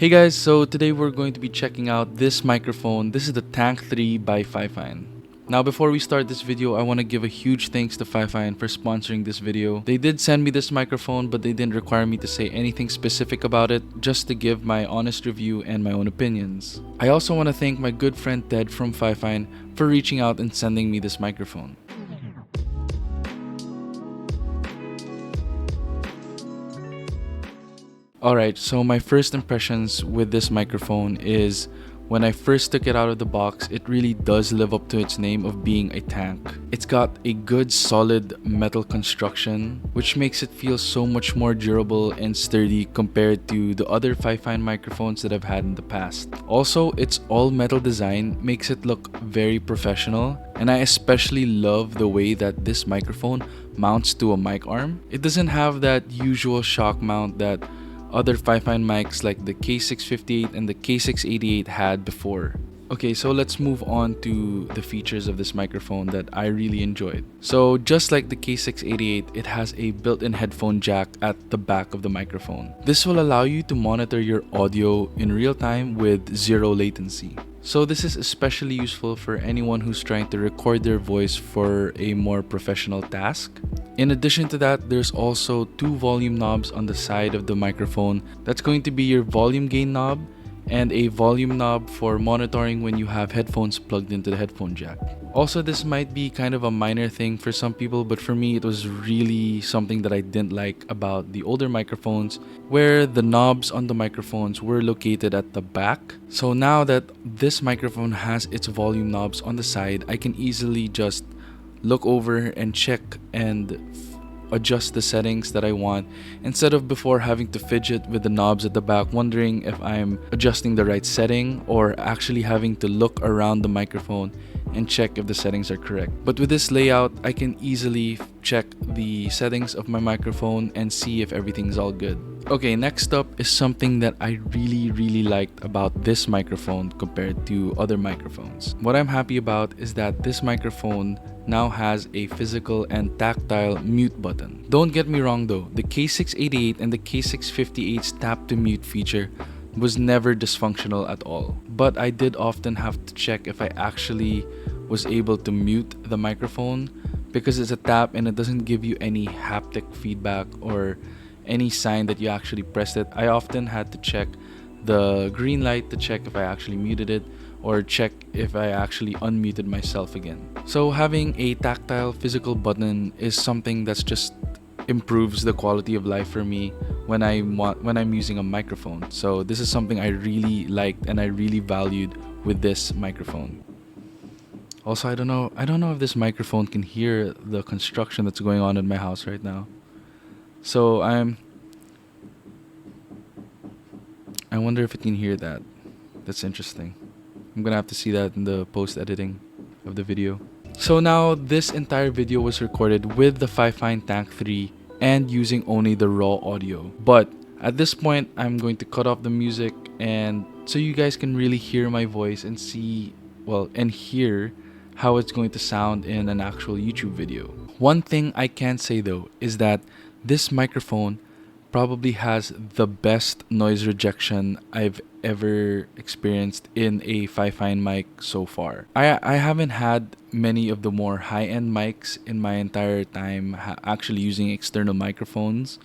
Hey guys, so today we're going to be checking out this microphone. This is the Tank 3 by FIFINE. Now before we start this video, I want to give a huge thanks to FIFINE for sponsoring this video. They did send me this microphone, but they didn't require me to say anything specific about it, just to give my honest review and my own opinions. I also want to thank my good friend Ted from FIFINE for reaching out and sending me this microphone. Alright, so my first impressions with this microphone is when I first took it out of the box, it really does live up to its name of being a tank. It's got a good solid metal construction, which makes it feel so much more durable and sturdy compared to the other FIFINE microphones that I've had in the past. Also, its all metal design makes it look very professional, and I especially love the way that this microphone mounts to a mic arm. It doesn't have that usual shock mount that other FIFINE mics like the K658 and the K688 had before. Okay, so let's move on to the features of this microphone that I really enjoyed. So just like the K688, it has a built-in headphone jack at the back of the microphone. This will allow you to monitor your audio in real time with zero latency. So this is especially useful for anyone who's trying to record their voice for a more professional task. In addition to that, there's also two volume knobs on the side of the microphone. That's going to be your volume gain knob and a volume knob for monitoring when you have headphones plugged into the headphone jack. Also, this might be kind of a minor thing for some people, but for me it was really something that I didn't like about the older microphones, where the knobs on the microphones were located at the back. So now that this microphone has its volume knobs on the side, I can easily just look over and check and adjust the settings that I want, instead of before having to fidget with the knobs at the back, wondering if I'm adjusting the right setting or actually having to look around the microphone and check if the settings are correct. But with this layout, I can easily check the settings of my microphone and see if everything's all good. Okay, next up is something that I really liked about this microphone compared to other microphones. What I'm happy about is that this microphone now has a physical and tactile mute button. Don't get me wrong though, the K688 and the K658's tap to mute feature was never dysfunctional at all. But I did often have to check if I actually was able to mute the microphone, because it's a tap and it doesn't give you any haptic feedback or any sign that you actually pressed it. I often had to check the green light to check if I actually muted it, or check if I actually unmuted myself again. So having a tactile physical button is something that's just improves the quality of life for me when I'm using a microphone. So this is something I really liked and I really valued with this microphone. Also, I don't know if this microphone can hear the construction that's going on in my house right now. So I wonder if it can hear that. That's interesting. I'm gonna have to see that in the post-editing of the video. So now this entire video was recorded with the FIFINE Tank 3 and using only the raw audio. But at this point, I'm going to cut off the music, and so you guys can really hear my voice and see, well, and hear how it's going to sound in an actual YouTube video. One thing I can say though is that this microphone probably has the best noise rejection I've ever experienced in a FIFINE mic so far. I haven't had many of the more high-end mics in my entire time actually using external microphones,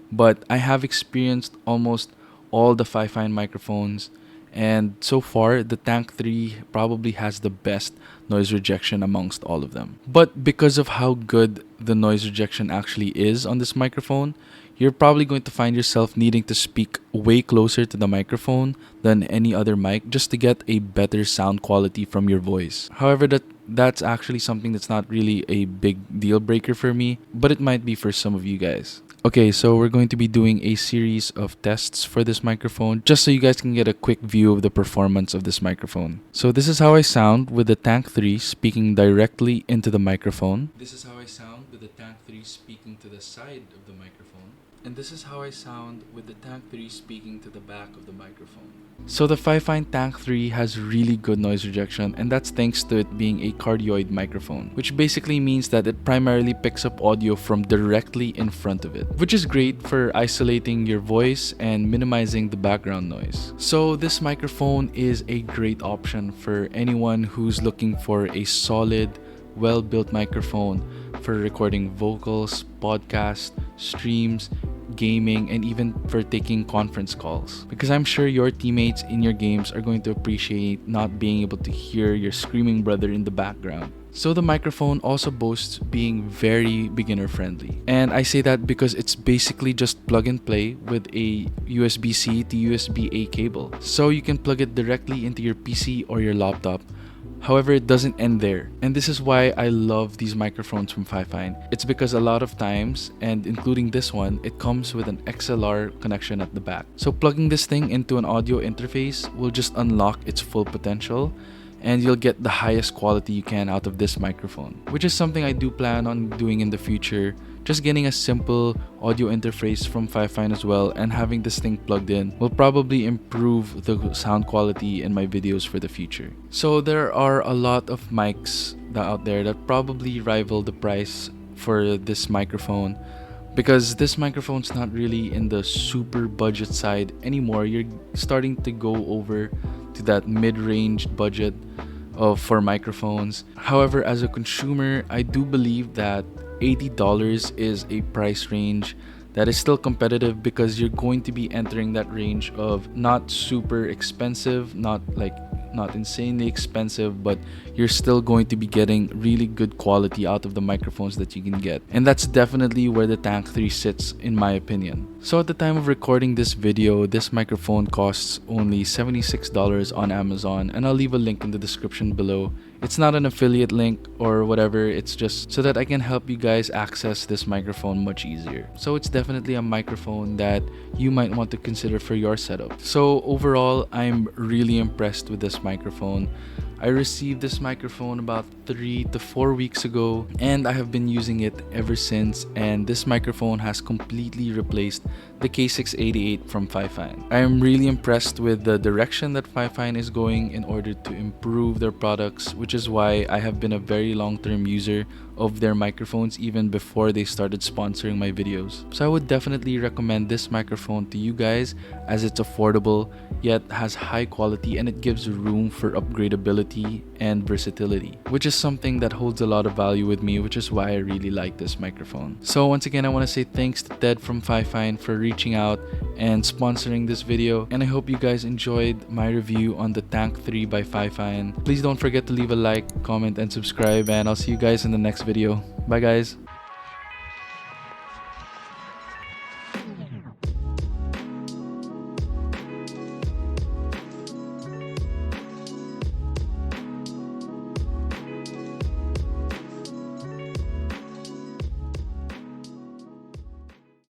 but I have experienced almost all the FIFINE microphones, and so far the Tank 3 probably has the best noise rejection amongst all of them. But because of how good the noise rejection actually is on this microphone, you're probably going to find yourself needing to speak way closer to the microphone than any other mic just to get a better sound quality from your voice. However, that's actually something that's not really a big deal breaker for me, but it might be for some of you guys. Okay, so we're going to be doing a series of tests for this microphone just so you guys can get a quick view of the performance of this microphone. So this is how I sound with the Tank 3 speaking directly into the microphone. This is how I sound with the Tank 3 speaking to the side of the microphone. And this is how I sound with the Tank 3 speaking to the back of the microphone. So the FIFINE Tank 3 has really good noise rejection, and that's thanks to it being a cardioid microphone, which basically means that it primarily picks up audio from directly in front of it, which is great for isolating your voice and minimizing the background noise. So this microphone is a great option for anyone who's looking for a solid, well-built microphone for recording vocals, podcasts, streams, gaming, and even for taking conference calls. Because I'm sure your teammates in your games are going to appreciate not being able to hear your screaming brother in the background. So the microphone also boasts being very beginner friendly. And I say that because it's basically just plug and play with a USB-C to USB-A cable. So you can plug it directly into your PC or your laptop. However, it doesn't end there. And this is why I love these microphones from FIFINE. It's because a lot of times, and including this one, it comes with an XLR connection at the back. So plugging this thing into an audio interface will just unlock its full potential, and you'll get the highest quality you can out of this microphone, which is something I do plan on doing in the future. Just getting a simple audio interface from FIFINE as well and having this thing plugged in will probably improve the sound quality in my videos for the future. So there are a lot of mics out there that probably rival the price for this microphone, because this microphone's not really in the super budget side anymore. You're starting to go over to that mid-range budget for microphones. However, as a consumer, I do believe that $80 is a price range that is still competitive, because you're going to be entering that range of not super expensive, not insanely expensive, but you're still going to be getting really good quality out of the microphones that you can get. And that's definitely where the Tank 3 sits, in my opinion. So at the time of recording this video, this microphone costs only $76 on Amazon, and I'll leave a link in the description below. It's not an affiliate link or whatever, it's just so that I can help you guys access this microphone much easier. So it's definitely a microphone that you might want to consider for your setup. So overall, I'm really impressed with this microphone. I received this microphone about 3 to 4 weeks ago, and I have been using it ever since, and this microphone has completely replaced the K688 from FIFINE. I am really impressed with the direction that FIFINE is going in order to improve their products, which is why I have been a very long-term user of their microphones even before they started sponsoring my videos. So I would definitely recommend this microphone to you guys, as it's affordable yet has high quality, and it gives room for upgradability and versatility, which is something that holds a lot of value with me, which is why I really like this microphone. So once again, I want to say thanks to Ted from FIFINE for reaching out and sponsoring this video, and I hope you guys enjoyed my review on the Tank 3 by FIFINE. Please don't forget to leave a like, comment, and subscribe, and I'll see you guys in the next video. Bye guys.